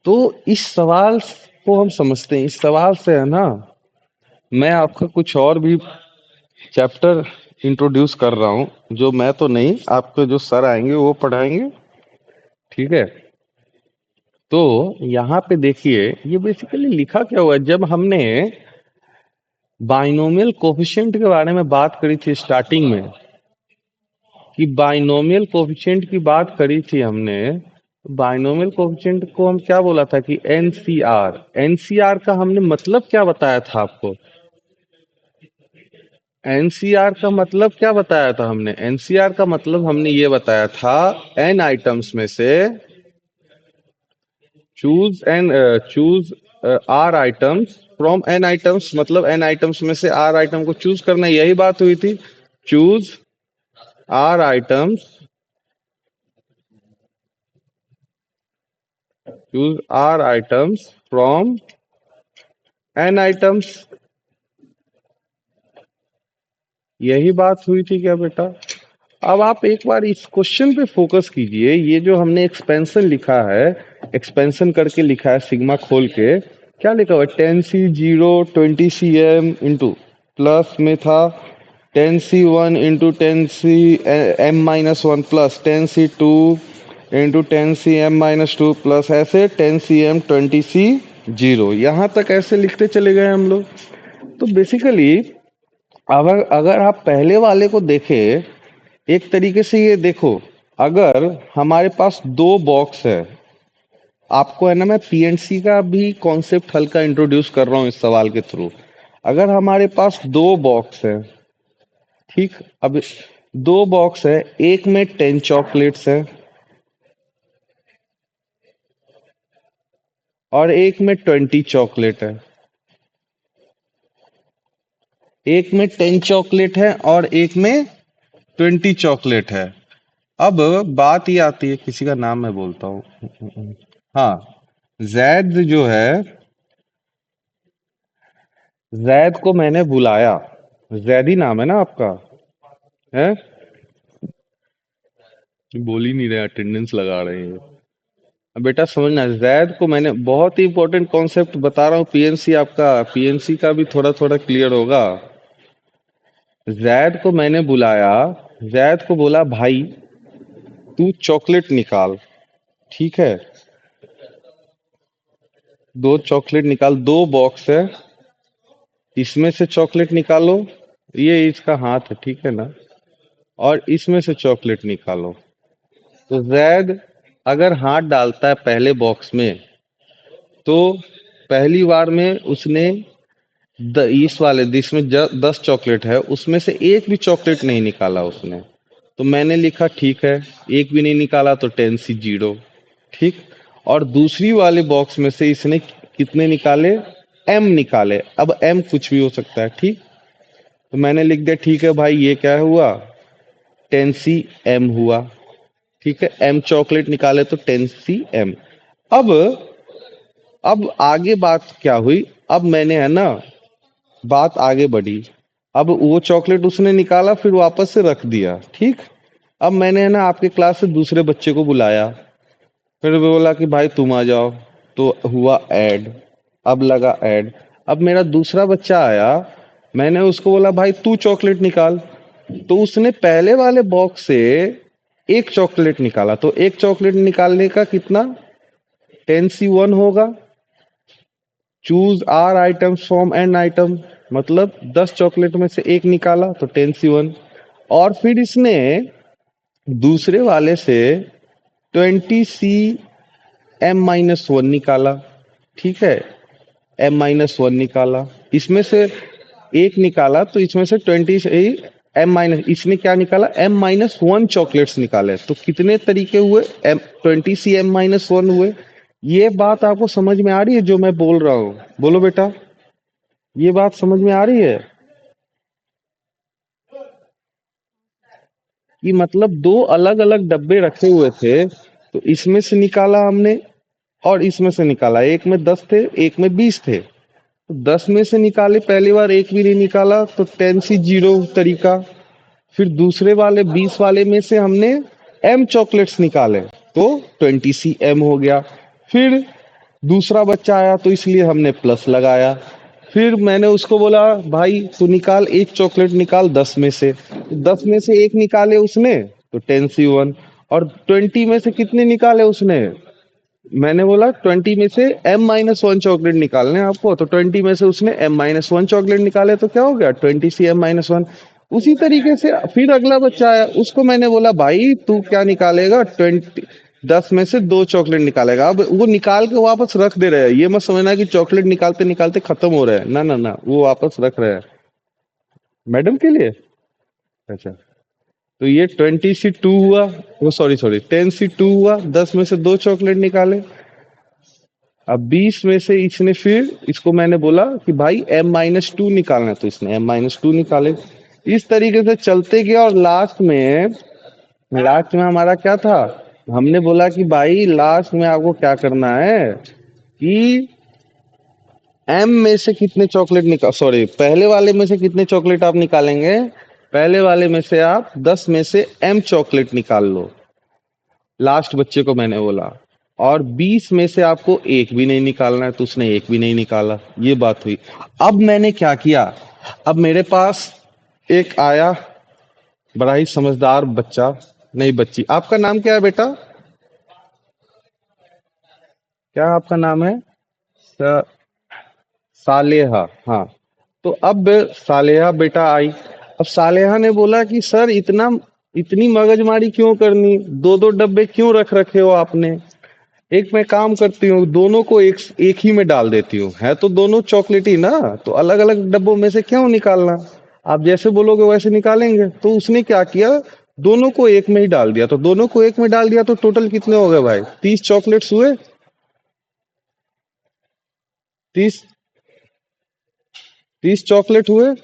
तो इस सवाल को हम समझते हैं, इस सवाल से है ना, मैं आपका कुछ और भी चैप्टर इंट्रोड्यूस कर रहा हूँ, जो मैं तो नहीं, आपके जो सर आएंगे वो पढ़ाएंगे। ठीक है, तो यहाँ पे देखिए ये बेसिकली लिखा क्या हुआ है। जब हमने बाइनोमियल कोफिशिएंट के बारे में बात करी थी स्टार्टिंग में, कि बाइनोमियल कोफिशिएंट की बात करी थी हमने, बाइनोमियल कोफिशिएंट को हम क्या बोला था कि एनसीआर, एनसीआर का हमने मतलब क्या बताया था आपको। एनसीआर का मतलब क्या बताया था हमने, एनसीआर का मतलब हमने ये बताया था, एन आइटम्स में से choose r items from n items, मतलब एन आइटम्स में से आर आइटम को चूज करना, यही बात हुई थी। Choose r items, choose r items from n items, यही बात हुई थी क्या बेटा। अब आप एक बार इस क्वेश्चन पे फोकस कीजिए, ये जो हमने एक्सपेंशन लिखा है, एक्सपेंशन करके लिखा है सिग्मा खोल के, क्या लिखा हुआ है, 10C0 20CM इंटू, प्लस में था 10C1 into 10C m-1 plus 10C2 into 10CM-2 plus ऐसे 10CM 20C0, यहाँ तक ऐसे लिखते चले गए हम लोग। तो बेसिकली अगर अगर आप पहले वाले को देखें, एक तरीके से ये देखो, अगर हमारे पास दो बॉक्स है, आपको है ना, मैं पीएनसी का भी कॉन्सेप्ट हल्का इंट्रोड्यूस कर रहा हूँ इस सवाल के थ्रू। अगर हमारे पास दो बॉक्स है, ठीक, अब दो बॉक्स है, एक में 10 चॉकलेट्स है और एक में 20 चॉकलेट है, एक में 10 चॉकलेट है और एक में 20 चॉकलेट है। अब बात ये आती है, किसी का नाम मैं बोलता हूँ, हाँ, जैद जो है, जैद को मैंने बुलाया, जैदी नाम है ना आपका, है, बोल ही नहीं रहे, अटेंडेंस लगा रहे हैं। अब बेटा समझना, जैद को मैंने, बहुत ही इंपॉर्टेंट कॉन्सेप्ट बता रहा हूँ, पीएनसी आपका, पीएनसी का भी थोड़ा थोड़ा क्लियर होगा। जैद को मैंने बुलाया, जैद को बोला भाई तू चॉकलेट निकाल, ठीक है, दो चॉकलेट निकाल, दो बॉक्स है, इसमें से चॉकलेट निकालो, ये इसका हाथ है, ठीक है ना, और इसमें से चॉकलेट निकालो। तो जैद अगर हाथ डालता है पहले बॉक्स में, तो पहली बार में उसने इस वाले जिसमें 10 चॉकलेट है उसमें से एक भी चॉकलेट नहीं निकाला उसने, तो मैंने लिखा ठीक है, एक भी नहीं निकाला तो 10C0, ठीक। और दूसरी वाले बॉक्स में से इसने कितने निकाले, एम निकाले, अब एम कुछ भी हो सकता है, ठीक। तो मैंने लिख दिया ठीक है भाई, ये क्या हुआ, 10CM हुआ, ठीक है, एम चॉकलेट निकाले तो 10CM। अब अब आगे बात क्या हुई, अब मैंने है ना, बात आगे बढ़ी, अब वो चॉकलेट उसने निकाला फिर वापस से रख दिया, ठीक। अब मैंने है ना आपके क्लास से दूसरे बच्चे को बुलाया, फिर वो बोला कि भाई तुम आ जाओ, तो हुआ ऐड, अब लगा ऐड। अब मेरा दूसरा बच्चा आया, मैंने उसको बोला भाई तू चॉकलेट निकाल, तो उसने पहले वाले बॉक्स से एक चॉकलेट निकाला, तो एक चॉकलेट निकालने का कितना, 10C1 होगा। Choose r item from n item, मतलब 10 चॉकलेट में से एक निकाला तो 10C1। और फिर इसने दूसरे वाले से 20CM-1 निकाला, ठीक है, M-1 निकाला, इसमें से एक निकाला तो इसमें से 20 से ही एम माइनस, इसने क्या निकाला, M-1 चॉकलेट्स निकाले, तो कितने तरीके हुए, 20CM-1 हुए। ये बात आपको समझ में आ रही है जो मैं बोल रहा हूँ, बोलो बेटा, ये बात समझ में आ रही है कि मतलब दो अलग अलग डब्बे रखे हुए थे, तो इसमें से निकाला हमने और इसमें से निकाला, एक में 10 थे एक में 20 थे, तो 10 में से निकाले, पहली बार एक भी नहीं निकाला तो 10C0 तरीका। फिर दूसरे वाले 20 वाले में से हमने एम चॉकलेट्स निकाले, तो 20CM हो गया। फिर दूसरा बच्चा आया तो इसलिए हमने प्लस लगाया, फिर मैंने उसको बोला भाई तू निकाल, एक चॉकलेट निकाल 10 में से। 10 में से एक निकाले उसने तो 10C1। और 20 में से कितने निकाले उसने? मैंने बोला 20 में से M-1 चॉकलेट निकालने हैं आपको, तो 20 में से उसने M-1 चॉकलेट निकाले, तो क्या हो गया 20C M-1। उसी तरीके से फिर अगला बच्चा आया, उसको मैंने बोला भाई तू क्या निकालेगा, 10 में से 2 चॉकलेट निकालेगा। अब वो निकाल के वापस रख दे रहे हैं, ये मत समझना कि चॉकलेट निकालते निकालते खत्म हो रहा है, ना ना ना, वो वापस रख रहे हैं मैडम के लिए। अच्छा, तो ये 20C2 हुआ, वो सॉरी सॉरी 10C2 हुआ, 10 में से 2 चॉकलेट निकाले। अब 20 में से इसने, फिर इसको मैंने बोला कि भाई M-2 निकालना है, तो इसने M-2 निकाले। इस तरीके से चलते गया, और लास्ट में हमारा क्या था, हमने बोला कि भाई लास्ट में आपको क्या करना है कि M में से कितने चॉकलेट निकाल, सॉरी पहले वाले में से कितने चॉकलेट आप निकालेंगे, पहले वाले में से आप 10 में से M चॉकलेट निकाल लो, लास्ट बच्चे को मैंने बोला। और 20 में से आपको एक भी नहीं निकालना है, तो उसने एक भी नहीं निकाला। ये बात हुई। अब मैंने क्या किया, अब मेरे पास एक आया बड़ा ही समझदार बच्चा, नहीं बच्ची, आपका नाम क्या है बेटा, क्या आपका नाम है? स- सालेहा, हाँ। तो अब सालेहा बेटा आई। अब सालेहा ने बोला कि सर इतनी मगजमारी क्यों करनी, दो दो डब्बे क्यों रख रखे हो आपने, एक मैं काम करती हूँ, दोनों को एक ही में डाल देती हूँ, है तो दोनों चॉकलेट ही ना, तो अलग अलग डब्बों में से क्यों निकालना, आप जैसे बोलोगे वैसे निकालेंगे। तो उसने क्या किया, दोनों को एक में ही डाल दिया। तो दोनों को एक में डाल दिया तो टोटल कितने हो गए भाई, 30 चॉकलेट्स हुए। 30, 30 चॉकलेट हुए।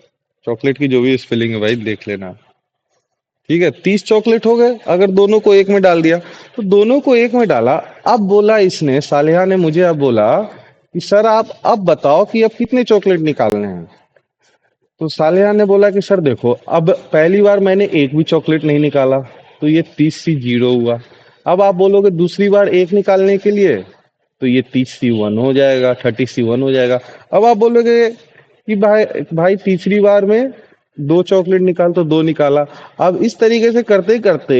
चॉकलेट की जो भी स्पेलिंग है भाई देख लेना। ठीक है, 30 चॉकलेट हो गए अगर दोनों को एक में डाल दिया। तो दोनों को एक में डाला। अब बोला इसने, सालेहा ने मुझे अब बोला कि सर आप अब बताओ कि अब कितने चॉकलेट निकालने हैं। तो सालेहा ने बोला कि सर देखो, अब पहली बार मैंने एक भी चॉकलेट नहीं निकाला, तो ये 30C0 हुआ। अब आप बोलोगे दूसरी बार एक निकालने के लिए, तो ये 30C1 हो जाएगा, 30C1 हो जाएगा। अब आप बोलोगे कि भाई भाई तीसरी बार में दो चॉकलेट निकाल, तो दो निकाला। अब इस तरीके से करते करते,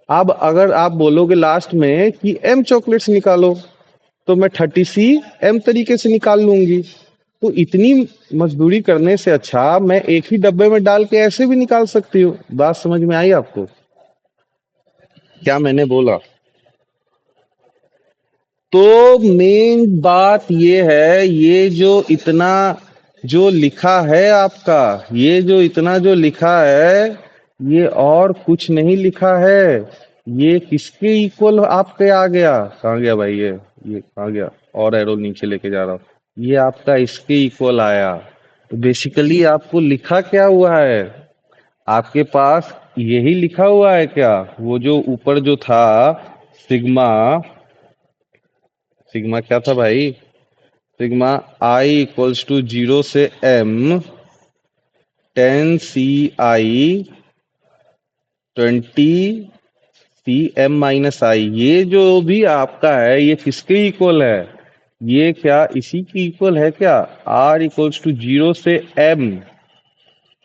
अब अगर आप बोलोगे लास्ट में कि M चॉकलेट्स निकालो, तो मैं 30C M तरीके से निकाल लूंगी। तो इतनी मजदूरी करने से अच्छा मैं एक ही डब्बे में डाल के ऐसे भी निकाल सकती हूँ। बात समझ में आई आपको, क्या मैंने बोला? तो मेन बात ये है, ये जो इतना जो लिखा है आपका, ये जो इतना जो लिखा है, ये और कुछ नहीं लिखा है। ये किसके इक्वल आपके आ गया, कहाँ गया भाई, ये कहाँ गया, और एरो नीचे लेके जा रहा हूँ, ये आपका इसके इक्वल आया। तो बेसिकली आपको लिखा क्या हुआ है, आपके पास यही लिखा हुआ है क्या, वो जो ऊपर जो था सिग्मा, सिग्मा क्या था भाई, सिग्मा I = 0 से M, 10C I 20C M-I, ये जो भी आपका है ये किसके इक्वल है, ये क्या इसी की इक्वल है क्या, R = 0 से M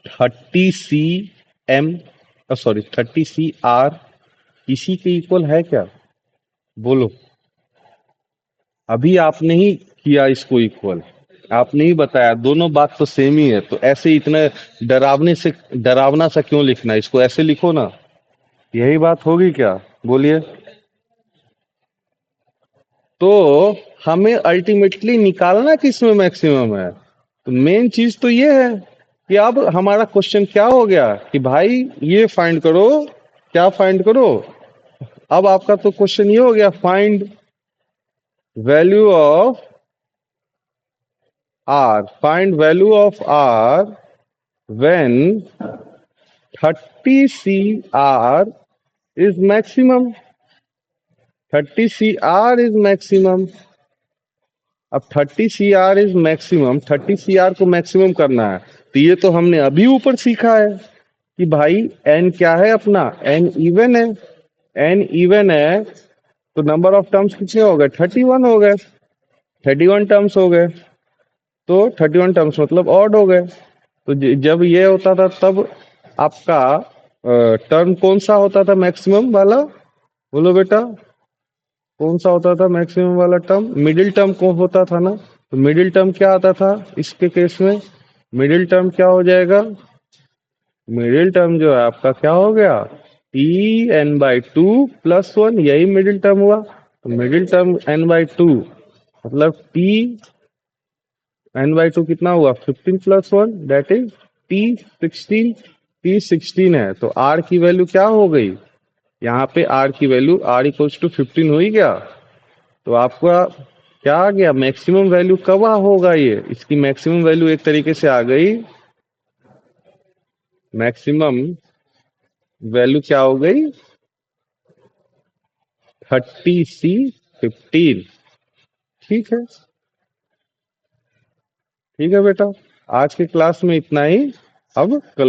30C M, sorry 30C R, इसी के इक्वल है क्या, बोलो। अभी आपने ही किया इसको इक्वल, आपने ही बताया, दोनों बात तो सेम ही है, तो ऐसे ही इतना डरावना सा क्यों लिखना है, इसको ऐसे लिखो ना, यही बात होगी क्या, बोलिए। तो हमें अल्टीमेटली निकालना किस में मैक्सिमम है, तो मेन चीज तो ये है कि अब हमारा क्वेश्चन क्या हो गया कि भाई ये फाइंड करो, क्या फाइंड करो। अब आपका तो क्वेश्चन ये हो गया, find value of R, find value of R when 30CR is maximum, 30CR is maximum। अब 30CR इज मैक्सिमम, 30CR को मैक्सिमम करना है, तो ये तो हमने अभी ऊपर सीखा है कि भाई n क्या है अपना, n इवन है, n इवन है, तो नंबर ऑफ टर्म्स कितने हो गए, 31 हो गए, 31 टर्म्स हो गए। तो 31 टर्म्स मतलब ऑड हो गए। तो जब ये होता था तब आपका टर्म कौन सा होता था मैक्सिमम वाला, बोलो बेटा, कौन सा होता था मैक्सिमम वाला टर्म? मिडिल टर्म कौन होता था ना, तो मिडिल टर्म क्या आता था इसके केस में? मिडिल टर्म क्या हो जाएगा? मिडिल टर्म जो है आपका क्या हो गया? T n by two plus one, यही मिडिल टर्म हुआ। तो middle term n by two मतलब टी एन बाई टू कितना हुआ? 15 plus one, that is T 16। T 16 है तो आर की वैल्यू क्या हो गई? यहाँ पे आर की वैल्यू आर इक्वल्स टू 15 हुई क्या? तो आपका क्या आ गया? मैक्सिमम वैल्यू कब होगा? ये इसकी मैक्सिमम वैल्यू एक तरीके से आ गई। मैक्सिमम वैल्यू क्या हो गई? 30C15। ठीक है, ठीक है बेटा, आज की क्लास में इतना ही। अब कल